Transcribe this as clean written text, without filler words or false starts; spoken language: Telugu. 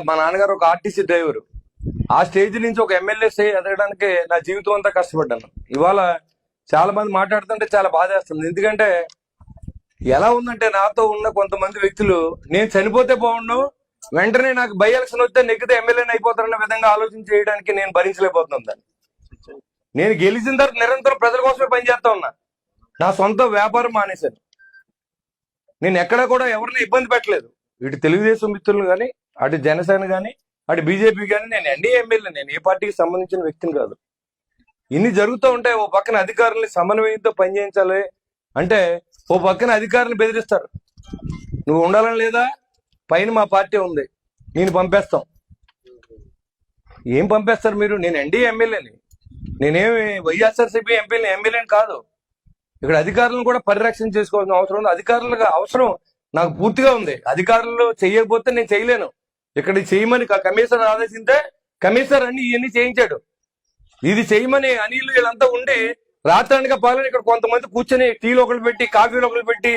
మా నాన్నగారు ఒక ఆర్టీసీ డ్రైవర్. ఆ స్టేజ్ నుంచి ఒక ఎమ్మెల్యే ఎదగడానికి నా జీవితం అంతా కష్టపడ్డాను. ఇవాళ చాలా మంది మాట్లాడుతుంటే చాలా బాధేస్తుంది. ఎందుకంటే ఎలా ఉందంటే, నాతో ఉన్న కొంతమంది వ్యక్తులు నేను చనిపోతే బాగుండు, వెంటనే నాకు బై ఎలక్షన్ వస్తే నెగ్గితే ఎమ్మెల్యేని అయిపోతారన్న విధంగా ఆలోచన చేయడానికి నేను భరించలేకపోతున్నాను దాన్ని. నేను గెలిచిన తర్వాత నిరంతరం ప్రజల కోసమే పనిచేస్తా ఉన్నా. నా సొంత వ్యాపారం మానేశాను. నేను ఎక్కడ కూడా ఎవరిని ఇబ్బంది పెట్టలేదు. ఇటు తెలుగుదేశం మిత్రులు కానీ, అటు జనసేన కానీ, అటు బీజేపీ కానీ. నేను ఎన్డీఏ ఎమ్మెల్యే, నేను ఏ పార్టీకి సంబంధించిన వ్యక్తిని కాదు. ఇన్ని జరుగుతూ ఉంటాయి. ఓ పక్కన అధికారుల్ని సమన్వయంతో పనిచేయించాలి అంటే ఓ పక్కన అధికారులను బెదిరిస్తారు. నువ్వు ఉండాలని లేదా, పైన మా పార్టీ ఉంది, నేను పంపేస్తాం. ఏం పంపేస్తారు మీరు? నేను ఎన్డీఏ ఎమ్మెల్యేని, నేనేమి వైఎస్ఆర్సీపీ ఎమ్మెల్యేని కాదు. ఇక్కడ అధికారులను కూడా పరిరక్షణ చేసుకోవాల్సిన అవసరం ఉంది. అధికారులకు అవసరం నాకు పూర్తిగా ఉంది. అధికారులు చేయకపోతే నేను చేయలేను. ఇక్కడ చేయమని కమిషనర్ ఆదేశిస్తే కమిషనర్ అన్ని ఇవన్నీ చేయించాడు. ఇది చేయమని అనిల్ వీళ్ళంతా ఉండి రాత్రానిక పాలన ఇక్కడ కొంతమంది కూర్చొని టీలు ఒకరు పెట్టి, కాఫీలు ఒకరు పెట్టి,